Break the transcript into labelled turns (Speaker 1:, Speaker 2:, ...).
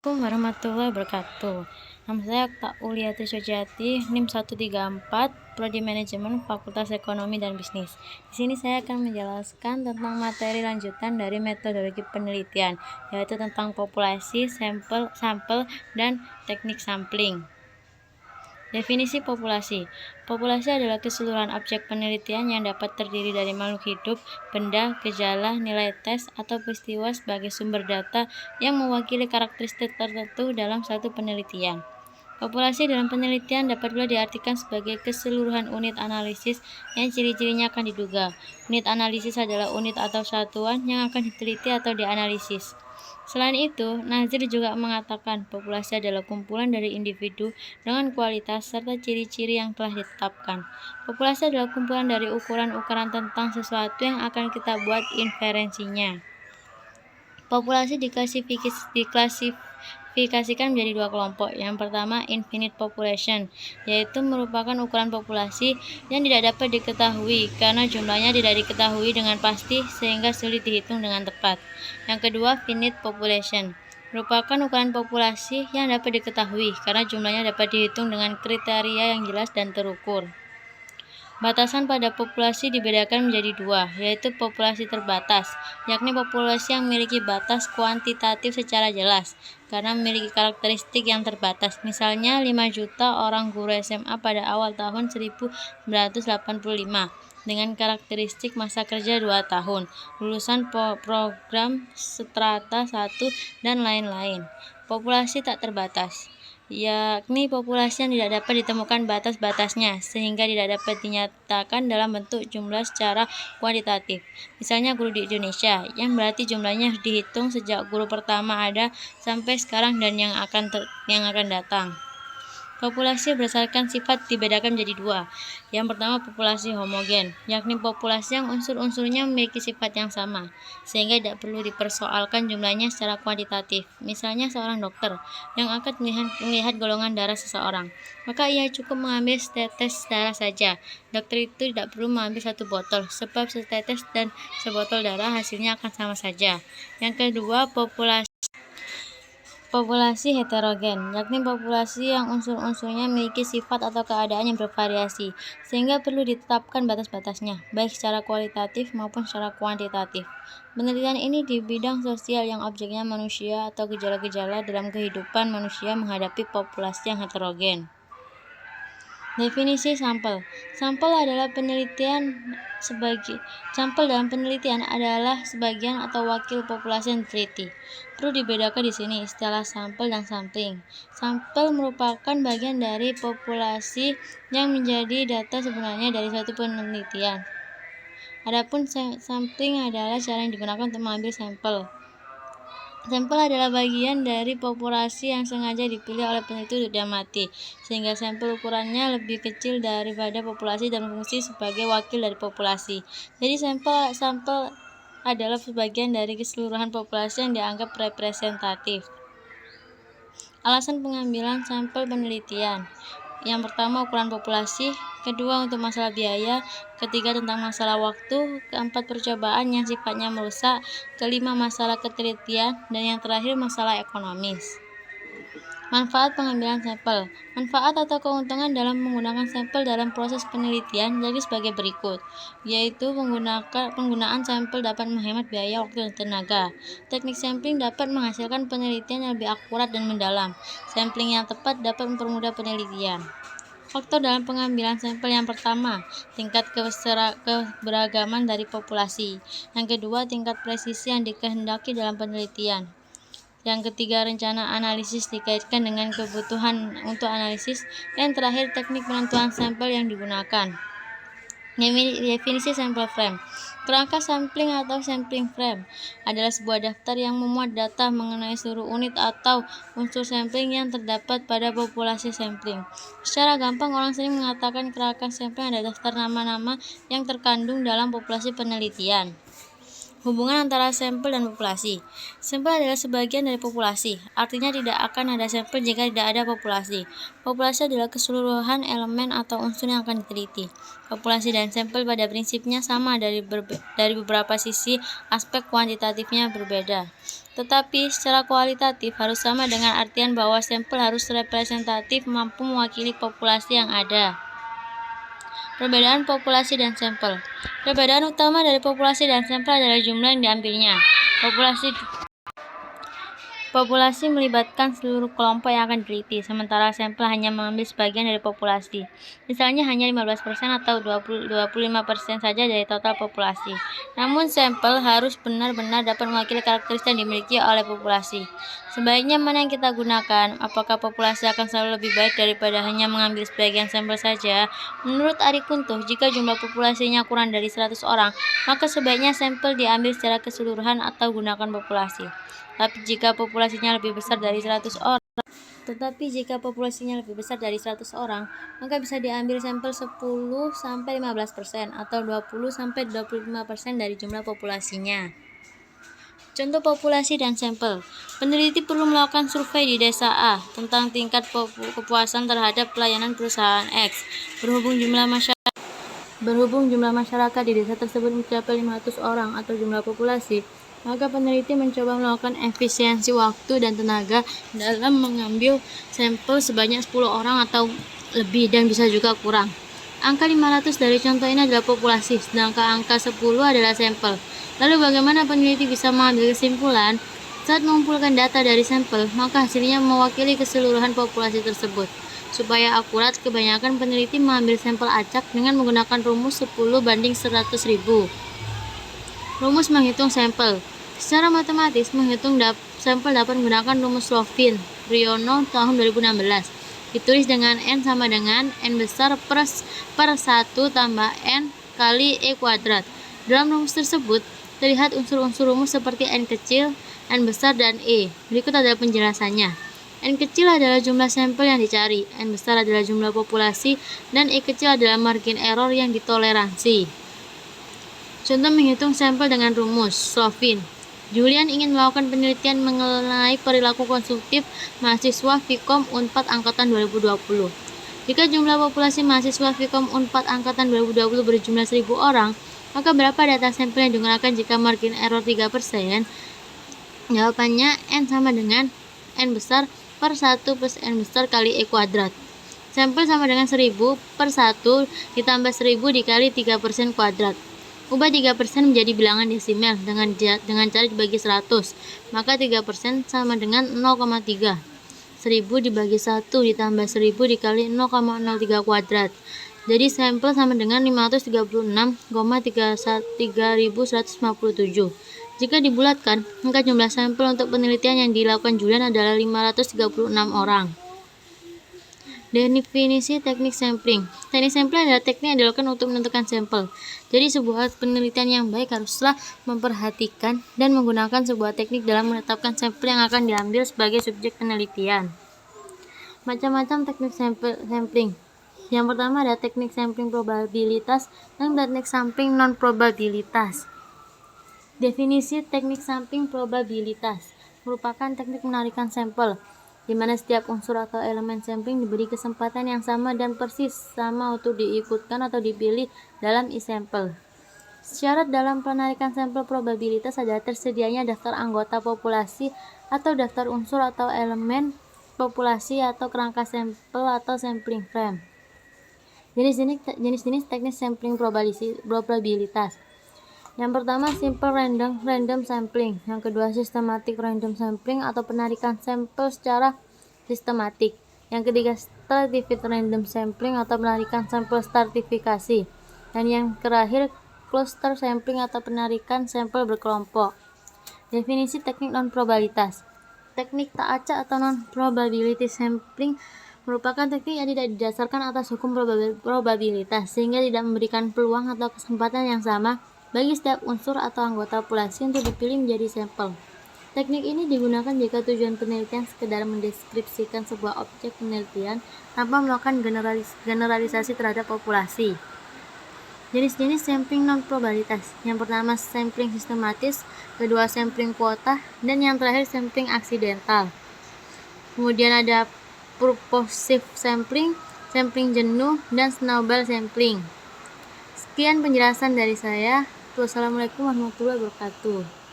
Speaker 1: Assalamualaikum warahmatullahi wabarakatuh. Nama saya Auliati Sujati, NIM 134, Prodi Manajemen, Fakultas Ekonomi dan Bisnis. Di sini saya akan menjelaskan tentang materi lanjutan dari metodologi penelitian, yaitu tentang populasi, sampel, dan teknik sampling. Definisi populasi. Populasi adalah keseluruhan objek penelitian yang dapat terdiri dari makhluk hidup, benda, gejala, nilai tes, atau peristiwa sebagai sumber data yang mewakili karakteristik tertentu dalam satu penelitian. Populasi dalam penelitian dapat pula diartikan sebagai keseluruhan unit analisis yang ciri-cirinya akan diduga. Unit analisis adalah unit atau satuan yang akan diteliti atau dianalisis. Selain itu, Nazir juga mengatakan populasi adalah kumpulan dari individu dengan kualitas serta ciri-ciri yang telah ditetapkan. Populasi adalah kumpulan dari ukuran-ukuran tentang sesuatu yang akan kita buat inferensinya. Populasi diklasifikasikan menjadi dua kelompok. Yang pertama, infinite population, yaitu merupakan ukuran populasi yang tidak dapat diketahui karena jumlahnya tidak diketahui dengan pasti sehingga sulit dihitung dengan tepat. Yang kedua, finite population, merupakan ukuran populasi yang dapat diketahui karena jumlahnya dapat dihitung dengan kriteria yang jelas dan terukur. Batasan pada populasi dibedakan menjadi dua, yaitu populasi terbatas, yakni populasi yang memiliki batas kuantitatif secara jelas, karena memiliki karakteristik yang terbatas. Misalnya 5 juta orang guru SMA pada awal tahun 1985, dengan karakteristik masa kerja 2 tahun, lulusan program strata 1, dan lain-lain. Populasi tak terbatas, yakni populasi yang tidak dapat ditemukan batas-batasnya sehingga tidak dapat dinyatakan dalam bentuk jumlah secara kuantitatif. Misalnya guru di Indonesia, yang berarti jumlahnya dihitung sejak guru pertama ada sampai sekarang dan yang akan datang. Populasi berdasarkan sifat dibedakan menjadi dua. Yang pertama, populasi homogen, yakni populasi yang unsur-unsurnya memiliki sifat yang sama, sehingga tidak perlu dipersoalkan jumlahnya secara kuantitatif. Misalnya seorang dokter yang akan melihat golongan darah seseorang, maka ia cukup mengambil setetes darah saja. Dokter itu tidak perlu mengambil satu botol, sebab setetes dan sebotol darah hasilnya akan sama saja. Yang kedua, populasi heterogen, yakni populasi yang unsur-unsurnya memiliki sifat atau keadaan yang bervariasi, sehingga perlu ditetapkan batas-batasnya, baik secara kualitatif maupun secara kuantitatif. Penelitian ini di bidang sosial yang objeknya manusia atau gejala-gejala dalam kehidupan manusia menghadapi populasi yang heterogen. Definisi sampel. Sampel dalam penelitian adalah sebagian atau wakil populasi yang diteliti. Perlu dibedakan di sini istilah sampel dan sampling. Sampel merupakan bagian dari populasi yang menjadi data sebenarnya dari suatu penelitian. Adapun sampling adalah cara yang digunakan untuk mengambil sampel. Sampel adalah bagian dari populasi yang sengaja dipilih oleh peneliti untuk diamati, sehingga sampel ukurannya lebih kecil daripada populasi dan berfungsi sebagai wakil dari populasi. Jadi sampel adalah sebagian dari keseluruhan populasi yang dianggap representatif. Alasan pengambilan sampel penelitian. Yang pertama, ukuran populasi. Kedua, untuk masalah biaya. Ketiga, tentang masalah waktu. Keempat, percobaan yang sifatnya merusak. Kelima, masalah ketelitian. Dan yang terakhir, masalah ekonomis. Manfaat pengambilan sampel. Manfaat atau keuntungan dalam menggunakan sampel dalam proses penelitian jadi sebagai berikut, yaitu penggunaan sampel dapat menghemat biaya, waktu, dan tenaga. Teknik sampling dapat menghasilkan penelitian yang lebih akurat dan mendalam. Sampling yang tepat dapat mempermudah penelitian. Faktor dalam pengambilan sampel. Yang pertama, tingkat keberagaman dari populasi. Yang kedua, tingkat presisi yang dikehendaki dalam penelitian. Yang ketiga, rencana analisis dikaitkan dengan kebutuhan untuk analisis. Yang terakhir, teknik penentuan sampel yang digunakan. Definisi sampel frame. Kerangka sampling atau sampling frame adalah sebuah daftar yang memuat data mengenai seluruh unit atau unsur sampling yang terdapat pada populasi sampling. Secara gampang, orang sering mengatakan kerangka sampling adalah daftar nama-nama yang terkandung dalam populasi penelitian. Hubungan antara sampel dan populasi. Sampel adalah sebagian dari populasi, artinya tidak akan ada sampel jika tidak ada populasi. Populasi adalah keseluruhan elemen atau unsur yang akan diteliti. Populasi dan sampel pada prinsipnya sama dari beberapa sisi aspek kuantitatifnya berbeda. Tetapi secara kualitatif harus sama dengan artian bahwa sampel harus representatif mampu mewakili populasi yang ada. Perbedaan populasi dan sampel. Perbedaan utama dari populasi dan sampel adalah jumlah yang diambilnya. Populasi melibatkan seluruh kelompok yang akan diteliti, sementara sampel hanya mengambil sebagian dari populasi. Misalnya hanya 15% atau 25% saja dari total populasi. Namun sampel harus benar-benar dapat mewakili karakteristik yang dimiliki oleh populasi. Sebaiknya mana yang kita gunakan? Apakah populasi akan selalu lebih baik daripada hanya mengambil sebagian sampel saja? Menurut Ari Kuntuh, jika jumlah populasinya kurang dari 100 orang, maka sebaiknya sampel diambil secara keseluruhan atau gunakan populasi. Tetapi jika populasinya lebih besar dari 100 orang, maka bisa diambil sampel 10-15% atau 20-25% dari jumlah populasinya. Contoh populasi dan sampel. Peneliti perlu melakukan survei di desa A tentang tingkat kepuasan terhadap pelayanan perusahaan X. Berhubung jumlah masyarakat di desa tersebut mencapai 500 orang atau jumlah populasi, maka peneliti mencoba melakukan efisiensi waktu dan tenaga dalam mengambil sampel sebanyak 10 orang atau lebih dan bisa juga kurang. Angka 500 dari contoh ini adalah populasi, sedangkan angka 10 adalah sampel. Lalu bagaimana peneliti bisa mengambil kesimpulan? Saat mengumpulkan data dari sampel, maka hasilnya mewakili keseluruhan populasi tersebut. Supaya akurat, kebanyakan peneliti mengambil sampel acak dengan menggunakan rumus 10/100.000. Rumus menghitung sampel. Secara matematis, menghitung sampel dapat menggunakan rumus Slovin, Briono tahun 2016. Ditulis dengan N sama dengan N besar per 1 tambah N kali E kuadrat. Dalam rumus tersebut, terlihat unsur-unsur rumus seperti N kecil, N besar, dan E. Berikut adalah penjelasannya. N kecil adalah jumlah sampel yang dicari, N besar adalah jumlah populasi, dan E kecil adalah margin error yang ditoleransi. Contoh menghitung sampel dengan rumus Slovin. Julian ingin melakukan penelitian mengenai perilaku konsumtif mahasiswa Vkom Unpad angkatan 2020. Jika jumlah populasi mahasiswa Vkom Unpad angkatan 2020 berjumlah 1.000 orang, maka berapa data sampel yang digunakan jika margin error 3%? Jawabannya N sama dengan N besar per 1 plus N besar kali E kuadrat. Sampel sama dengan 1.000 per 1 ditambah 1.000 dikali 3% kuadrat. Ubah 3% menjadi bilangan desimal dengan cara dibagi 100, maka 3% sama dengan 0,3. 1000 dibagi 1 ditambah 1000 dikali 0,03 kuadrat. Jadi sampel sama dengan 536,3157. Jika dibulatkan, maka jumlah sampel untuk penelitian yang dilakukan Julian adalah 536 orang. Definisi teknik sampling. Teknik sampling adalah teknik yang dilakukan untuk menentukan sampel. Jadi sebuah penelitian yang baik haruslah memperhatikan dan menggunakan sebuah teknik dalam menetapkan sampel yang akan diambil sebagai subjek penelitian. Macam-macam teknik sampling. Yang pertama ada teknik sampling probabilitas dan teknik sampling non-probabilitas. Definisi teknik sampling probabilitas merupakan teknik menarikan sampel, di mana setiap unsur atau elemen sampling diberi kesempatan yang sama dan persis sama untuk diikutkan atau dipilih dalam e-sampel. Syarat dalam penarikan sampel probabilitas adalah tersedianya daftar anggota populasi atau daftar unsur atau elemen populasi atau kerangka sampel atau sampling frame. Jenis-jenis teknik sampling probabilitas. Yang pertama simple random sampling, yang kedua systematic random sampling atau penarikan sampel secara sistematik, yang ketiga stratified random sampling atau penarikan sampel stratifikasi, dan yang terakhir cluster sampling atau penarikan sampel berkelompok. Definisi teknik non-probabilitas. Teknik tak acak atau non-probability sampling merupakan teknik yang tidak didasarkan atas hukum probabilitas, sehingga tidak memberikan peluang atau kesempatan yang sama bagi setiap unsur atau anggota populasi untuk dipilih menjadi sampel. Teknik ini digunakan jika tujuan penelitian sekedar mendeskripsikan sebuah objek penelitian tanpa melakukan generalisasi terhadap populasi. Jenis-jenis sampling non-probabilitas. Yang pertama sampling sistematis, kedua sampling kuota, dan yang terakhir sampling aksidental. Kemudian ada purposive sampling, sampling jenuh, dan snowball sampling. Sekian penjelasan dari saya. Wassalamualaikum warahmatullahi wabarakatuh.